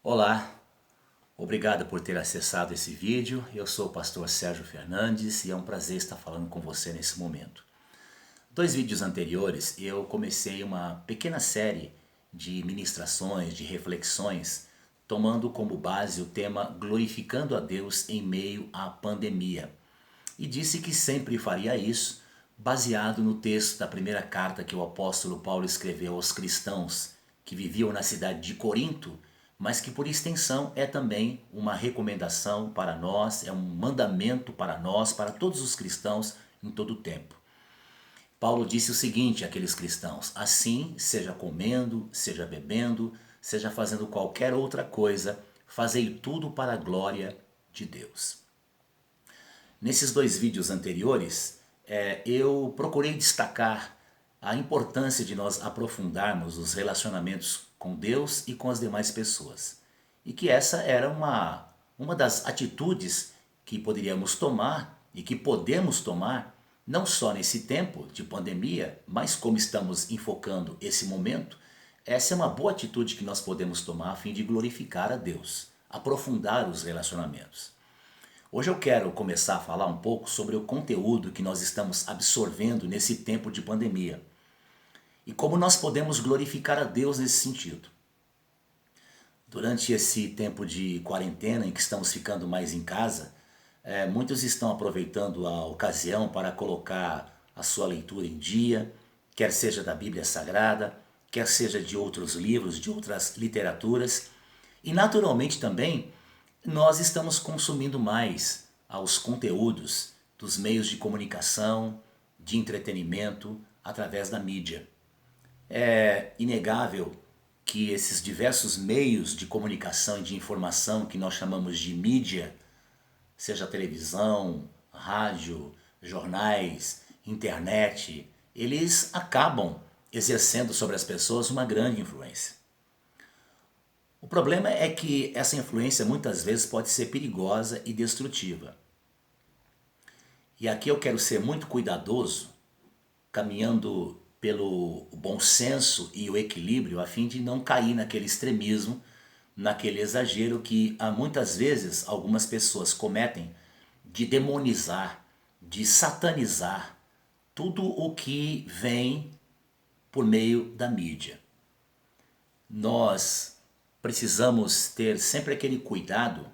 Olá, obrigado por ter acessado esse vídeo. Eu sou o pastor Sérgio Fernandes e é um prazer estar falando com você nesse momento. Dois vídeos anteriores eu comecei uma pequena série de ministrações, de reflexões, tomando como base o tema Glorificando a Deus em meio à pandemia. E disse que sempre faria isso, baseado no texto da primeira carta que o apóstolo Paulo escreveu aos cristãos que viviam na cidade de Corinto, mas que por extensão é também uma recomendação para nós, é um mandamento para nós, para todos os cristãos em todo o tempo. Paulo disse o seguinte àqueles cristãos: assim, seja comendo, seja bebendo, seja fazendo qualquer outra coisa, fazei tudo para a glória de Deus. Nesses dois vídeos anteriores, eu procurei destacar a importância de nós aprofundarmos os relacionamentos com Deus e com as demais pessoas. E que essa era uma das atitudes que poderíamos tomar e que podemos tomar, não só nesse tempo de pandemia, mas como estamos enfocando esse momento, essa é uma boa atitude que nós podemos tomar a fim de glorificar a Deus, aprofundar os relacionamentos. Hoje eu quero começar a falar um pouco sobre o conteúdo que nós estamos absorvendo nesse tempo de pandemia e como nós podemos glorificar a Deus nesse sentido. Durante esse tempo de quarentena em que estamos ficando mais em casa, muitos estão aproveitando a ocasião para colocar a sua leitura em dia, quer seja da Bíblia Sagrada, quer seja de outros livros, de outras literaturas, e naturalmente também nós estamos consumindo mais aos conteúdos dos meios de comunicação, de entretenimento através da mídia. É inegável que esses diversos meios de comunicação e de informação que nós chamamos de mídia, seja televisão, rádio, jornais, internet, eles acabam exercendo sobre as pessoas uma grande influência. O problema é que essa influência muitas vezes pode ser perigosa e destrutiva. E aqui eu quero ser muito cuidadoso, caminhando pelo bom senso e o equilíbrio, a fim de não cair naquele extremismo, naquele exagero que há muitas vezes algumas pessoas cometem de demonizar, de satanizar tudo o que vem por meio da mídia. Nós precisamos ter sempre aquele cuidado,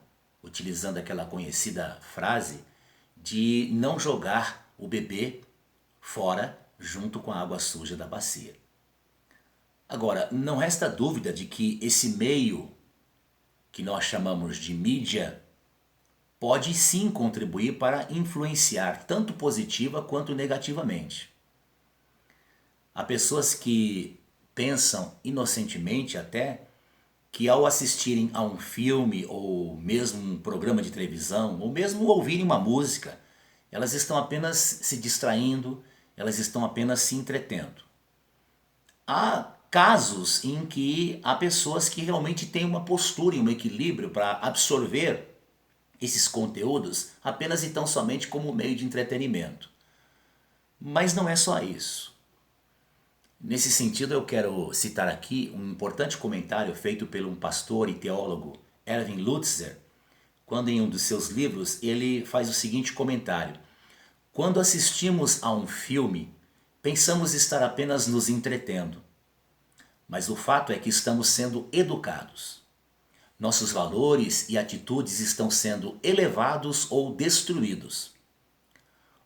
utilizando aquela conhecida frase, de não jogar o bebê fora junto com a água suja da bacia. Agora, não resta dúvida de que esse meio que nós chamamos de mídia pode sim contribuir para influenciar tanto positiva quanto negativamente. Há pessoas que pensam inocentemente até que ao assistirem a um filme ou mesmo um programa de televisão ou mesmo ouvirem uma música, elas estão apenas se distraindo, elas estão apenas se entretendo. Há casos em que há pessoas que realmente têm uma postura e um equilíbrio para absorver esses conteúdos apenas e tão somente como meio de entretenimento. Mas não é só isso. Nesse sentido, eu quero citar aqui um importante comentário feito pelo um pastor e teólogo, Erwin Lutzer, quando em um dos seus livros ele faz o seguinte comentário: quando assistimos a um filme, pensamos estar apenas nos entretendo, mas o fato é que estamos sendo educados. Nossos valores e atitudes estão sendo elevados ou destruídos.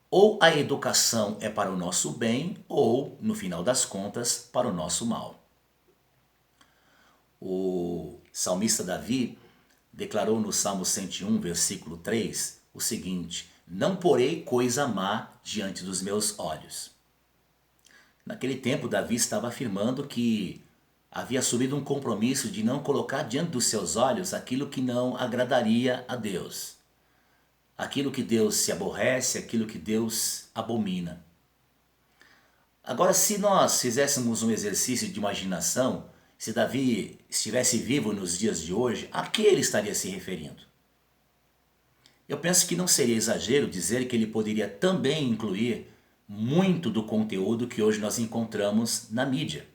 Ou a educação é para o nosso bem, ou, no final das contas, para o nosso mal. O salmista Davi declarou no Salmo 101, versículo 3, o seguinte: não porei coisa má diante dos meus olhos. Naquele tempo, Davi estava afirmando que havia assumido um compromisso de não colocar diante dos seus olhos aquilo que não agradaria a Deus. Aquilo que Deus se aborrece, aquilo que Deus abomina. Agora, se nós fizéssemos um exercício de imaginação, se Davi estivesse vivo nos dias de hoje, a que ele estaria se referindo? Eu penso que não seria exagero dizer que ele poderia também incluir muito do conteúdo que hoje nós encontramos na mídia.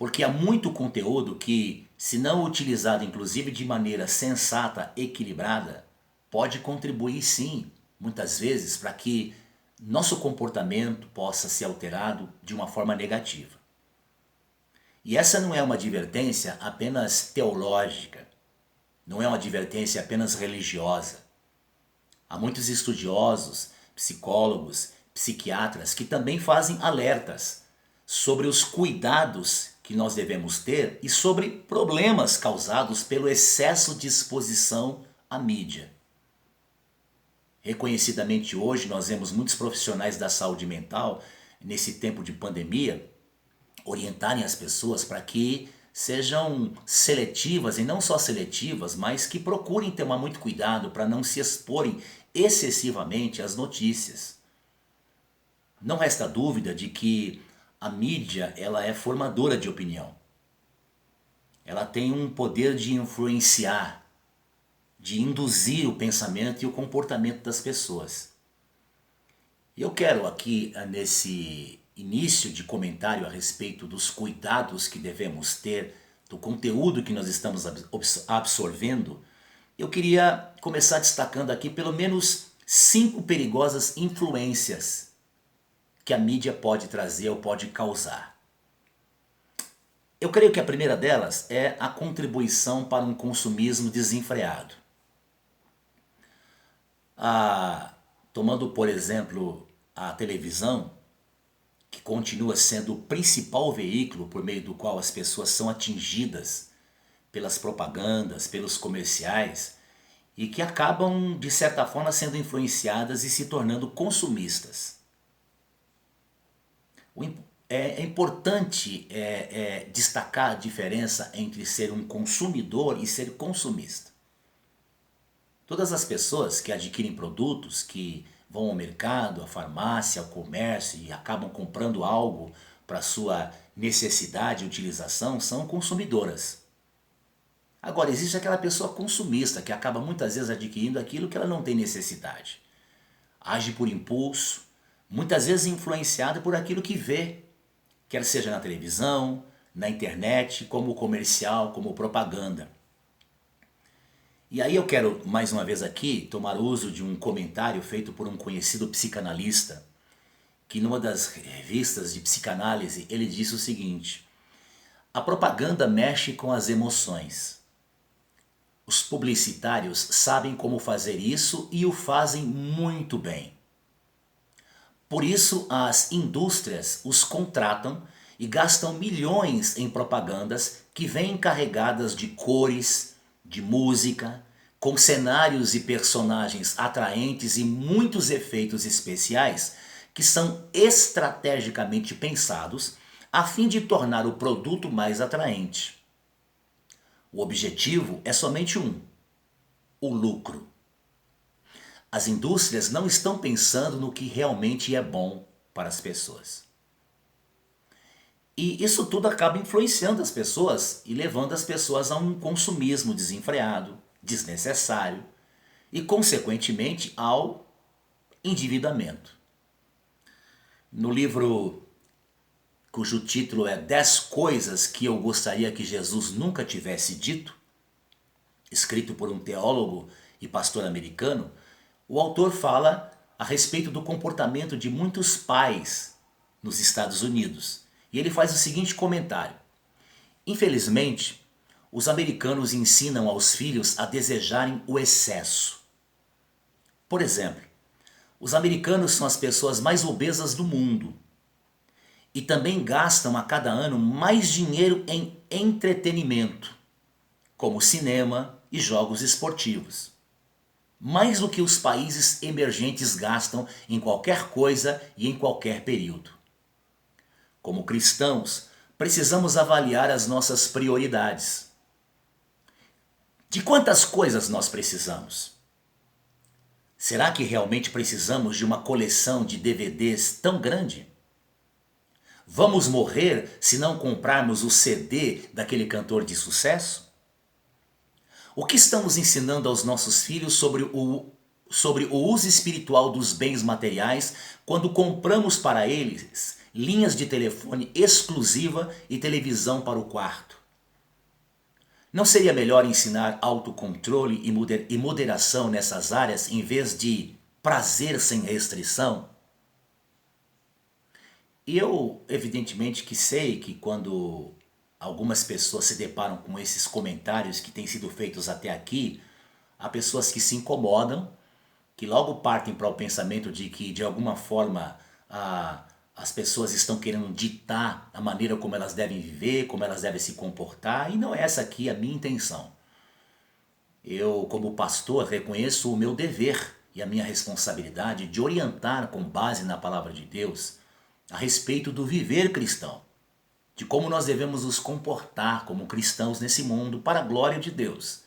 Porque há muito conteúdo que, se não utilizado inclusive de maneira sensata, equilibrada, pode contribuir sim, muitas vezes, para que nosso comportamento possa ser alterado de uma forma negativa. E essa não é uma advertência apenas teológica, não é uma advertência apenas religiosa. Há muitos estudiosos, psicólogos, psiquiatras que também fazem alertas sobre os cuidados que nós devemos ter e sobre problemas causados pelo excesso de exposição à mídia. Reconhecidamente hoje nós vemos muitos profissionais da saúde mental, nesse tempo de pandemia, orientarem as pessoas para que sejam seletivas, e não só seletivas, mas que procurem tomar muito cuidado para não se exporem excessivamente às notícias. Não resta dúvida de que a mídia ela é formadora de opinião. Ela tem um poder de influenciar, de induzir o pensamento e o comportamento das pessoas. E eu quero aqui, nesse início de comentário a respeito dos cuidados que devemos ter, do conteúdo que nós estamos absorvendo, eu queria começar destacando aqui pelo menos 5 perigosas influências que a mídia pode trazer ou pode causar. Eu creio que a primeira delas é a contribuição para um consumismo desenfreado. Tomando, por exemplo, a televisão, que continua sendo o principal veículo por meio do qual as pessoas são atingidas pelas propagandas, pelos comerciais, e que acabam, de certa forma, sendo influenciadas e se tornando consumistas. É importante destacar a diferença entre ser um consumidor e ser consumista. Todas as pessoas que adquirem produtos, que vão ao mercado, à farmácia, ao comércio e acabam comprando algo para sua necessidade e utilização, são consumidoras. Agora, existe aquela pessoa consumista que acaba muitas vezes adquirindo aquilo que ela não tem necessidade. Age por impulso, muitas vezes influenciada por aquilo que vê, quer seja na televisão, na internet, como comercial, como propaganda. E aí eu quero, mais uma vez aqui, tomar uso de um comentário feito por um conhecido psicanalista, que numa das revistas de psicanálise ele disse o seguinte: a propaganda mexe com as emoções. Os publicitários sabem como fazer isso e o fazem muito bem. Por isso as indústrias os contratam e gastam milhões em propagandas que vêm carregadas de cores, de música, com cenários e personagens atraentes e muitos efeitos especiais que são estrategicamente pensados a fim de tornar o produto mais atraente. O objetivo é somente um: o lucro. As indústrias não estão pensando no que realmente é bom para as pessoas. E isso tudo acaba influenciando as pessoas e levando as pessoas a um consumismo desenfreado, desnecessário e, consequentemente, ao endividamento. No livro cujo título é 10 coisas que eu gostaria que Jesus nunca tivesse dito, escrito por um teólogo e pastor americano, o autor fala a respeito do comportamento de muitos pais nos Estados Unidos. E ele faz o seguinte comentário: infelizmente, os americanos ensinam aos filhos a desejarem o excesso. Por exemplo, os americanos são as pessoas mais obesas do mundo e também gastam a cada ano mais dinheiro em entretenimento, como cinema e jogos esportivos, mais do que os países emergentes gastam em qualquer coisa e em qualquer período. Como cristãos, precisamos avaliar as nossas prioridades. De quantas coisas nós precisamos? Será que realmente precisamos de uma coleção de DVDs tão grande? Vamos morrer se não comprarmos o CD daquele cantor de sucesso? O que estamos ensinando aos nossos filhos sobre o uso espiritual dos bens materiais quando compramos para eles linhas de telefone exclusiva e televisão para o quarto. Não seria melhor ensinar autocontrole e moderação nessas áreas em vez de prazer sem restrição? E eu, evidentemente, que sei que quando algumas pessoas se deparam com esses comentários que têm sido feitos até aqui, há pessoas que se incomodam, que logo partem para o pensamento de que, de alguma forma, as pessoas estão querendo ditar a maneira como elas devem viver, como elas devem se comportar, e não é essa aqui a minha intenção. Eu, como pastor, reconheço o meu dever e a minha responsabilidade de orientar com base na palavra de Deus a respeito do viver cristão, de como nós devemos nos comportar como cristãos nesse mundo para a glória de Deus.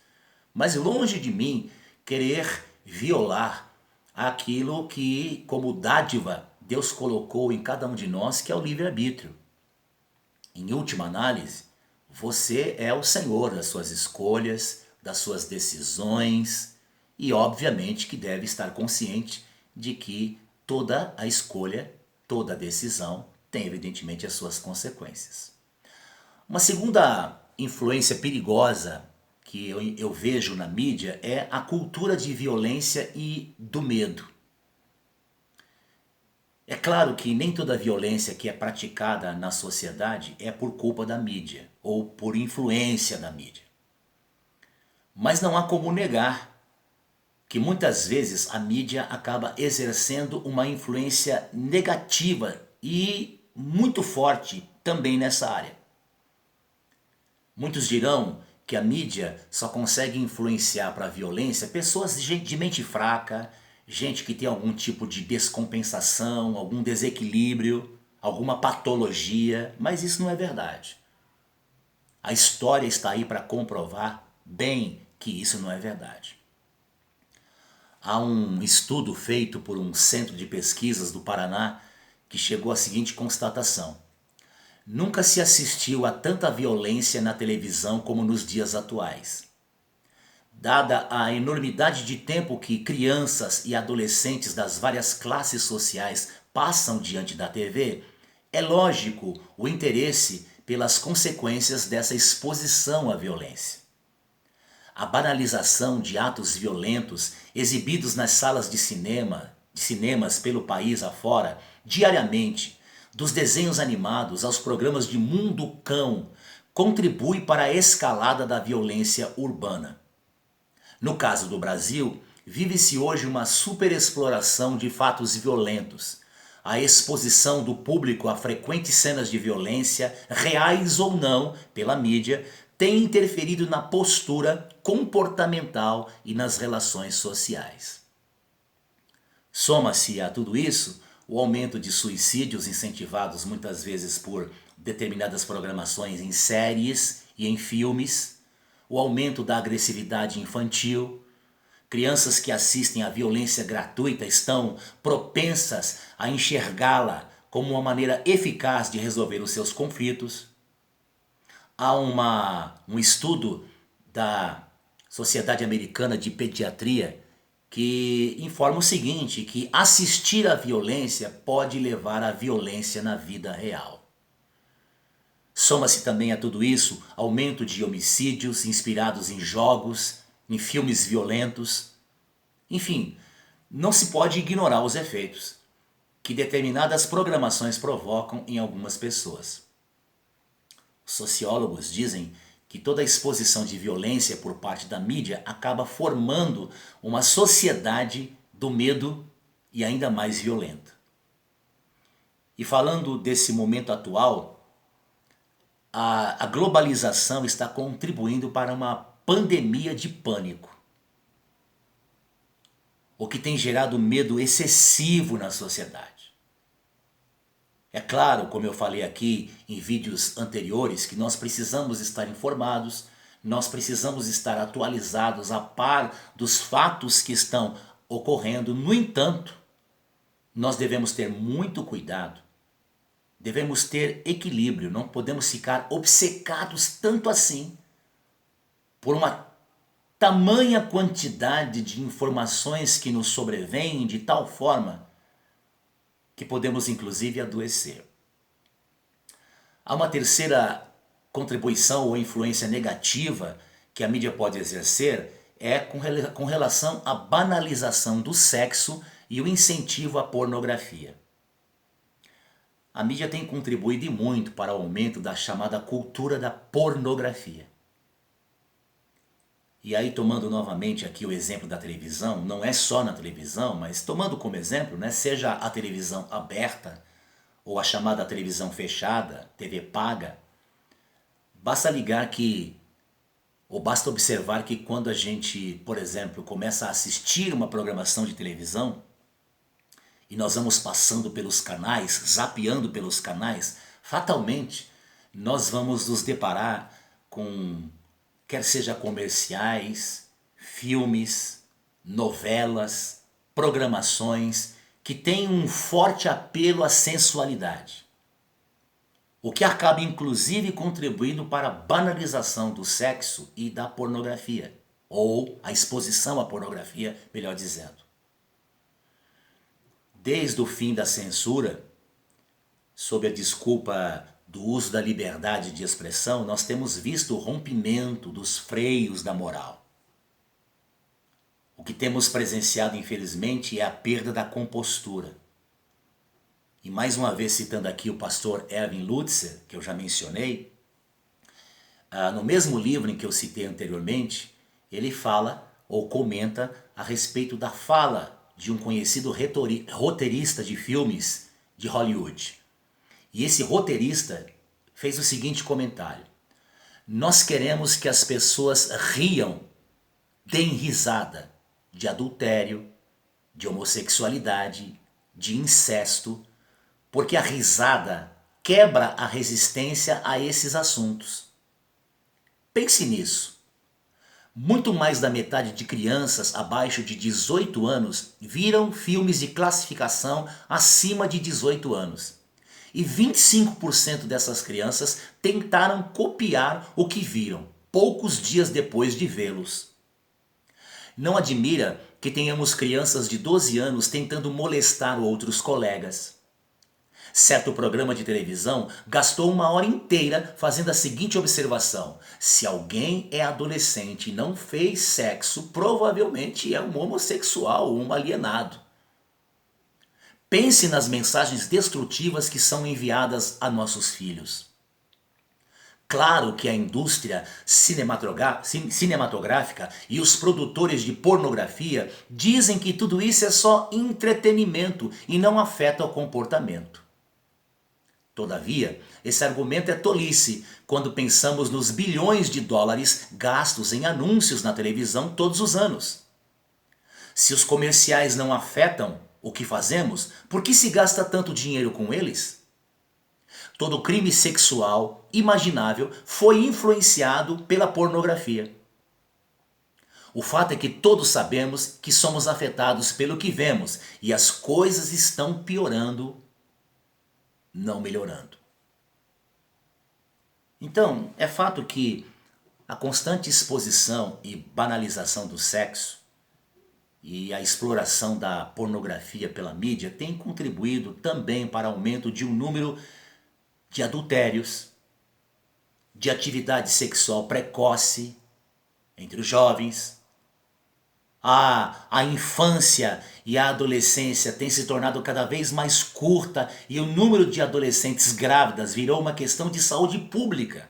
Mas longe de mim querer violar aquilo que, como dádiva, Deus colocou em cada um de nós, que é o livre-arbítrio. Em última análise, você é o senhor das suas escolhas, das suas decisões e, obviamente, que deve estar consciente de que toda a escolha, toda a decisão tem, evidentemente, as suas consequências. Uma segunda influência perigosa que eu vejo na mídia é a cultura de violência e do medo. É claro que nem toda violência que é praticada na sociedade é por culpa da mídia ou por influência da mídia. Mas não há como negar que muitas vezes a mídia acaba exercendo uma influência negativa e muito forte também nessa área. Muitos dirão que a mídia só consegue influenciar para a violência pessoas de mente fraca, gente que tem algum tipo de descompensação, algum desequilíbrio, alguma patologia, mas isso não é verdade. A história está aí para comprovar bem que isso não é verdade. Há um estudo feito por um centro de pesquisas do Paraná que chegou à seguinte constatação: nunca se assistiu a tanta violência na televisão como nos dias atuais. Dada a enormidade de tempo que crianças e adolescentes das várias classes sociais passam diante da TV, é lógico o interesse pelas consequências dessa exposição à violência. A banalização de atos violentos exibidos nas salas de cinemas pelo país afora, diariamente, dos desenhos animados aos programas de Mundo Cão, contribui para a escalada da violência urbana. No caso do Brasil, vive-se hoje uma superexploração de fatos violentos. A exposição do público a frequentes cenas de violência, reais ou não, pela mídia, tem interferido na postura comportamental e nas relações sociais. Soma-se a tudo isso o aumento de suicídios incentivados muitas vezes por determinadas programações em séries e em filmes, o aumento da agressividade infantil. Crianças que assistem à violência gratuita estão propensas a enxergá-la como uma maneira eficaz de resolver os seus conflitos. Há um estudo da Sociedade Americana de Pediatria que informa o seguinte, que assistir à violência pode levar à violência na vida real. Soma-se também a tudo isso aumento de homicídios inspirados em jogos, em filmes violentos. Enfim, não se pode ignorar os efeitos que determinadas programações provocam em algumas pessoas. Os sociólogos dizem que toda exposição de violência por parte da mídia acaba formando uma sociedade do medo e ainda mais violenta. E falando desse momento atual, a globalização está contribuindo para uma pandemia de pânico, o que tem gerado medo excessivo na sociedade. É claro, como eu falei aqui em vídeos anteriores, que nós precisamos estar informados, nós precisamos estar atualizados a par dos fatos que estão ocorrendo. No entanto, nós devemos ter muito cuidado, devemos ter equilíbrio, não podemos ficar obcecados tanto assim por uma tamanha quantidade de informações que nos sobrevêm de tal forma que podemos inclusive adoecer. Há uma terceira contribuição ou influência negativa que a mídia pode exercer é com relação à banalização do sexo e o incentivo à pornografia. A mídia tem contribuído e muito para o aumento da chamada cultura da pornografia. E aí, tomando novamente aqui o exemplo da televisão, não é só na televisão, mas tomando como exemplo, né, seja a televisão aberta ou a chamada televisão fechada, TV paga, basta ligar que, ou basta observar que quando a gente, por exemplo, começa a assistir uma programação de televisão, e nós vamos passando pelos canais, zapeando pelos canais, fatalmente nós vamos nos deparar com, quer seja comerciais, filmes, novelas, programações que têm um forte apelo à sensualidade. O que acaba inclusive contribuindo para a banalização do sexo e da pornografia, ou a exposição à pornografia, melhor dizendo. Desde o fim da censura, sob a desculpa do uso da liberdade de expressão, nós temos visto o rompimento dos freios da moral. O que temos presenciado, infelizmente, é a perda da compostura. E mais uma vez citando aqui o pastor Erwin Lutzer, que eu já mencionei, no mesmo livro em que eu citei anteriormente, ele fala ou comenta a respeito da fala de um conhecido roteirista de filmes de Hollywood. E esse roteirista fez o seguinte comentário: nós queremos que as pessoas riam, deem risada de adultério, de homossexualidade, de incesto, porque a risada quebra a resistência a esses assuntos. Pense nisso. Muito mais da metade de crianças abaixo de 18 anos viram filmes de classificação acima de 18 anos. E 25% dessas crianças tentaram copiar o que viram, poucos dias depois de vê-los. Não admira que tenhamos crianças de 12 anos tentando molestar outros colegas. Certo programa de televisão gastou 1 hora inteira fazendo a seguinte observação: se alguém é adolescente e não fez sexo, provavelmente é um homossexual ou um alienado. Pense nas mensagens destrutivas que são enviadas a nossos filhos. Claro que a indústria cinematográfica e os produtores de pornografia dizem que tudo isso é só entretenimento e não afeta o comportamento. Todavia, esse argumento é tolice quando pensamos nos bilhões de dólares gastos em anúncios na televisão todos os anos. Se os comerciais não afetam o que fazemos, por que se gasta tanto dinheiro com eles? Todo crime sexual imaginável foi influenciado pela pornografia. O fato é que todos sabemos que somos afetados pelo que vemos e as coisas estão piorando, não melhorando. Então, é fato que a constante exposição e banalização do sexo e a exploração da pornografia pela mídia tem contribuído também para o aumento de um número de adultérios, de atividade sexual precoce entre os jovens. A infância e a adolescência tem se tornado cada vez mais curta e o número de adolescentes grávidas virou uma questão de saúde pública.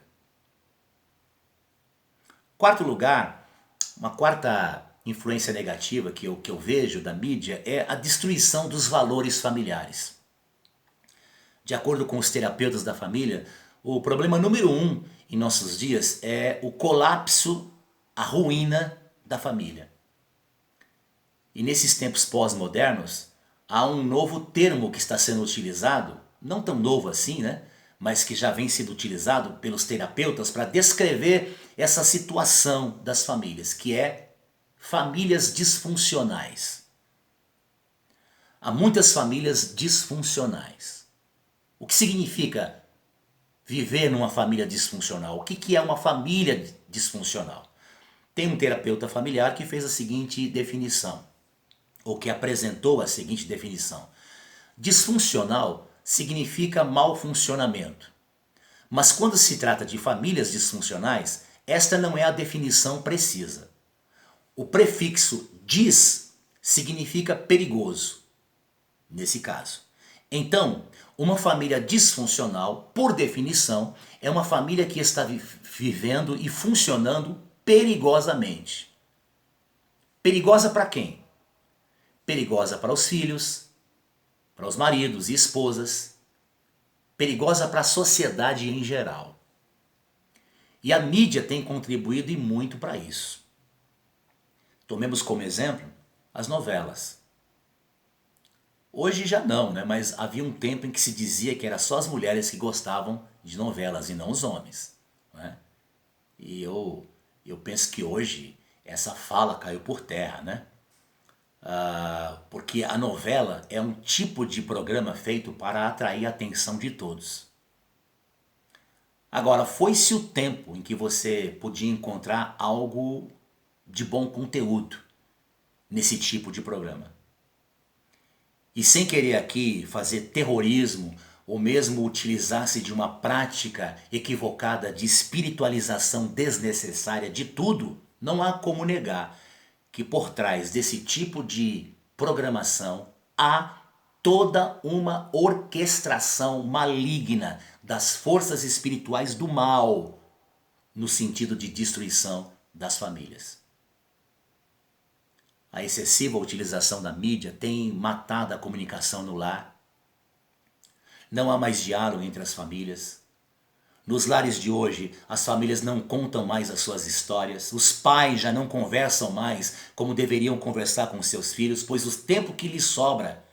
Quarto lugar, uma quarta influência negativa que eu vejo da mídia é a destruição dos valores familiares. De acordo com os terapeutas da família, o problema número 1 em nossos dias é o colapso, a ruína da família. E nesses tempos pós-modernos, há um novo termo que está sendo utilizado, não tão novo assim, né? Mas que já vem sendo utilizado pelos terapeutas para descrever essa situação das famílias, que é famílias disfuncionais. Há muitas famílias disfuncionais. O que significa viver numa família disfuncional? O que é uma família disfuncional? Tem um terapeuta familiar que fez a seguinte definição, ou que apresentou a seguinte definição: disfuncional significa mau funcionamento, Mas quando se trata de famílias disfuncionais, esta não é a definição precisa. O prefixo dis significa perigoso, nesse caso. Então, uma família disfuncional, por definição, é uma família que está vivendo e funcionando perigosamente. Perigosa para quem? Perigosa para os filhos, para os maridos e esposas, perigosa para a sociedade em geral. E a mídia tem contribuído e muito para isso. Tomemos como exemplo as novelas. Hoje já não, né? Mas havia um tempo em que se dizia que era só as mulheres que gostavam de novelas e não os homens, né? E eu penso que hoje essa fala caiu por terra, né? Porque a novela é um tipo de programa feito para atrair a atenção de todos. Agora, foi-se o tempo em que você podia encontrar algo de bom conteúdo nesse tipo de programa. E sem querer aqui fazer terrorismo ou mesmo utilizar-se de uma prática equivocada de espiritualização desnecessária de tudo, não há como negar que por trás desse tipo de programação há toda uma orquestração maligna das forças espirituais do mal, no sentido de destruição das famílias. A excessiva utilização da mídia tem matado a comunicação no lar. Não há mais diálogo entre as famílias. Nos lares de hoje, as famílias não contam mais as suas histórias. Os pais já não conversam mais como deveriam conversar com seus filhos, pois o tempo que lhes sobra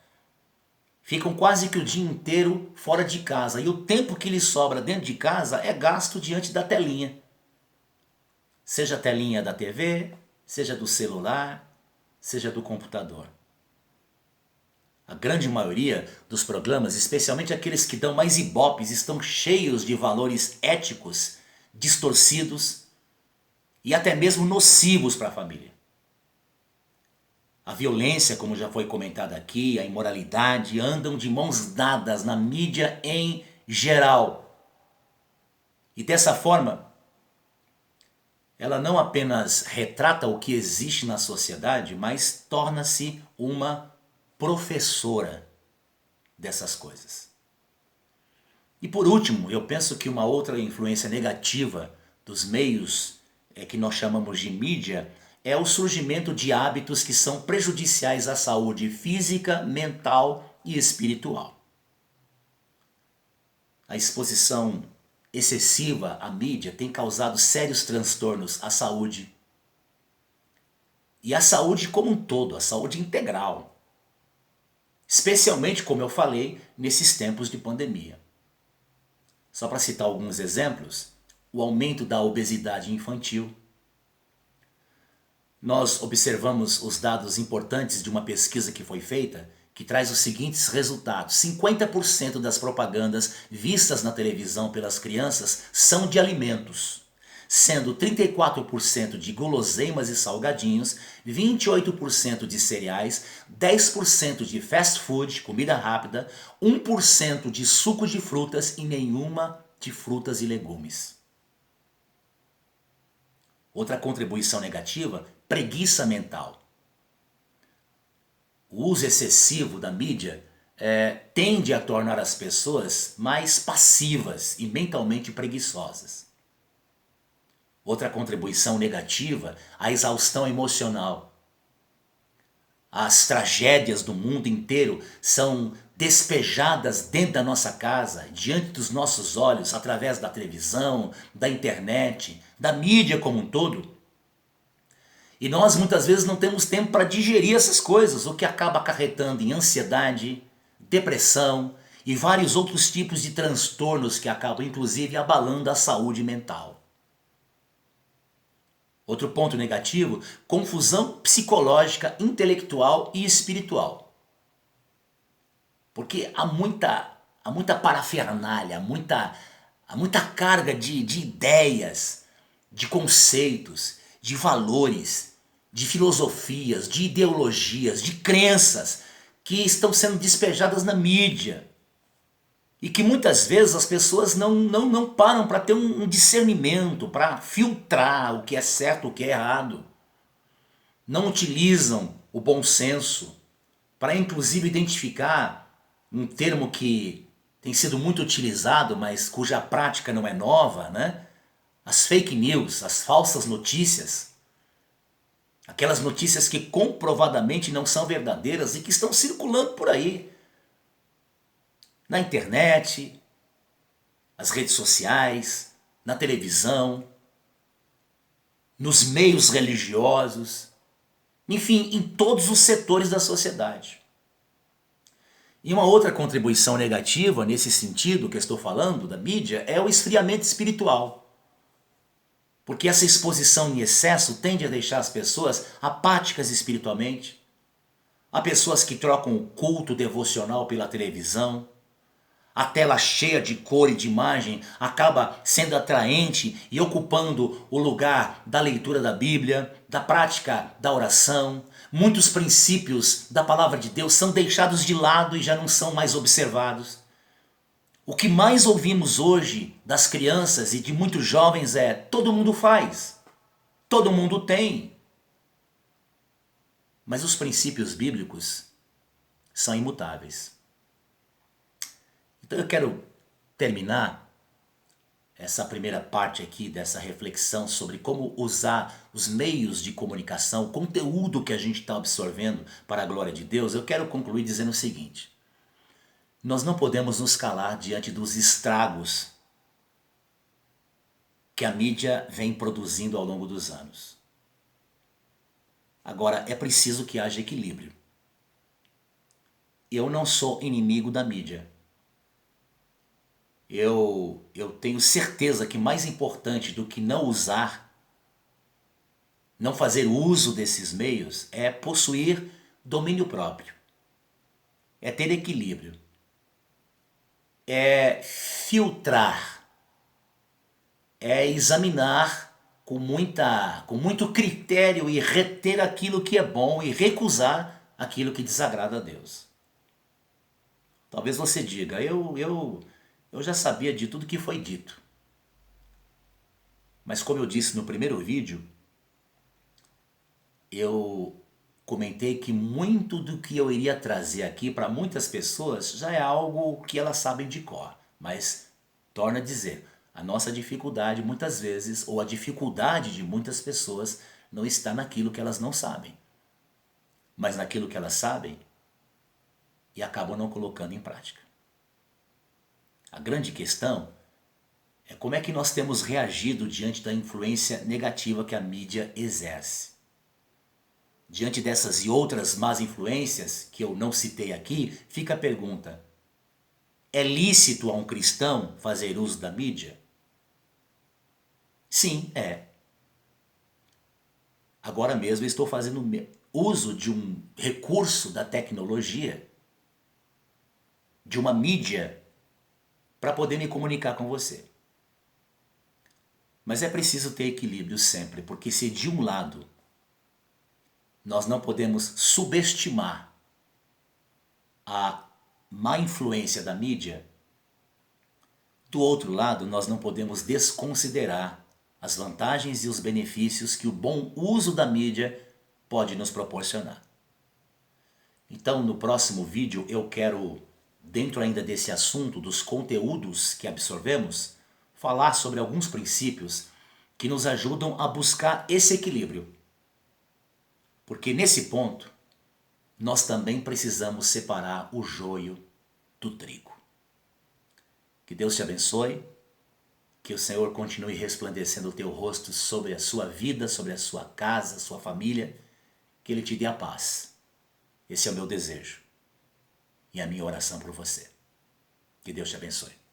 ficam quase que o dia inteiro fora de casa. E o tempo que lhes sobra dentro de casa é gasto diante da telinha. Seja a telinha da TV, seja do celular, seja do computador. A grande maioria dos programas, especialmente aqueles que dão mais ibopes, estão cheios de valores éticos distorcidos e até mesmo nocivos para a família. A violência, como já foi comentado aqui, a imoralidade andam de mãos dadas na mídia em geral. E dessa forma, ela não apenas retrata o que existe na sociedade, mas torna-se uma professora dessas coisas. E por último, eu penso que uma outra influência negativa dos meios que nós chamamos de mídia é o surgimento de hábitos que são prejudiciais à saúde física, mental e espiritual. A exposição excessiva à mídia tem causado sérios transtornos à saúde. E à saúde como um todo, a saúde integral. Especialmente, como eu falei, nesses tempos de pandemia. Só para citar alguns exemplos, o aumento da obesidade infantil. Nós observamos os dados importantes de uma pesquisa que foi feita, que traz os seguintes resultados. 50% das propagandas vistas na televisão pelas crianças são de alimentos, sendo 34% de guloseimas e salgadinhos, 28% de cereais, 10% de fast food, comida rápida, 1% de suco de frutas e nenhuma de frutas e legumes. Outra contribuição negativa, preguiça mental. O uso excessivo da mídia tende a tornar as pessoas mais passivas e mentalmente preguiçosas. Outra contribuição negativa, a exaustão emocional. As tragédias do mundo inteiro são despejadas dentro da nossa casa, diante dos nossos olhos, através da televisão, da internet, da mídia como um todo. E nós muitas vezes não temos tempo para digerir essas coisas, o que acaba acarretando em ansiedade, depressão e vários outros tipos de transtornos que acabam inclusive abalando a saúde mental. Outro ponto negativo, confusão psicológica, intelectual e espiritual. Porque há muita parafernália, há muita carga de ideias, de conceitos, de valores, de filosofias, de ideologias, de crenças que estão sendo despejadas na mídia. E que muitas vezes as pessoas não param para ter um discernimento, para filtrar o que é certo, o que é errado. Não utilizam o bom senso para inclusive identificar um termo que tem sido muito utilizado, mas cuja prática não é nova, né? As fake news, as falsas notícias. Aquelas notícias que comprovadamente não são verdadeiras e que estão circulando por aí. Na internet, nas redes sociais, na televisão, nos meios religiosos, enfim, em todos os setores da sociedade. E uma outra contribuição negativa nesse sentido que eu estou falando da mídia é o esfriamento espiritual. Porque essa exposição em excesso tende a deixar as pessoas apáticas espiritualmente. Há pessoas que trocam o culto devocional pela televisão. A tela cheia de cor e de imagem acaba sendo atraente e ocupando o lugar da leitura da Bíblia, da prática da oração. Muitos princípios da palavra de Deus são deixados de lado e já não são mais observados. O que mais ouvimos hoje das crianças e de muitos jovens é: todo mundo faz, todo mundo tem. Mas os princípios bíblicos são imutáveis. Então eu quero terminar essa primeira parte aqui dessa reflexão sobre como usar os meios de comunicação, o conteúdo que a gente está absorvendo para a glória de Deus. Eu quero concluir dizendo o seguinte: nós não podemos nos calar diante dos estragos que a mídia vem produzindo ao longo dos anos. Agora, é preciso que haja equilíbrio. Eu não sou inimigo da mídia. Eu tenho certeza que mais importante do que não usar, não fazer uso desses meios, é possuir domínio próprio. É ter equilíbrio. É filtrar. É examinar com muito critério e reter aquilo que é bom e recusar aquilo que desagrada a Deus. Talvez você diga: eu já sabia de tudo que foi dito. Mas como eu disse no primeiro vídeo, eu comentei que muito do que eu iria trazer aqui para muitas pessoas já é algo que elas sabem de cor. Mas, torno a dizer, a nossa dificuldade muitas vezes, ou a dificuldade de muitas pessoas, não está naquilo que elas não sabem, mas naquilo que elas sabem e acabam não colocando em prática. A grande questão é como é que nós temos reagido diante da influência negativa que a mídia exerce. Diante dessas e outras más influências que eu não citei aqui, fica a pergunta: é lícito a um cristão fazer uso da mídia? Sim, é. Agora mesmo estou fazendo uso de um recurso da tecnologia, de uma mídia, para poder me comunicar com você. Mas é preciso ter equilíbrio sempre, porque se de um lado nós não podemos subestimar a má influência da mídia, do outro lado nós não podemos desconsiderar as vantagens e os benefícios que o bom uso da mídia pode nos proporcionar. Então, no próximo vídeo eu quero, dentro ainda desse assunto dos conteúdos que absorvemos, falar sobre alguns princípios que nos ajudam a buscar esse equilíbrio. Porque nesse ponto, nós também precisamos separar o joio do trigo. Que Deus te abençoe, que o Senhor continue resplandecendo o teu rosto sobre a sua vida, sobre a sua casa, sua família, que Ele te dê a paz. Esse é o meu desejo e a minha oração por você. Que Deus te abençoe.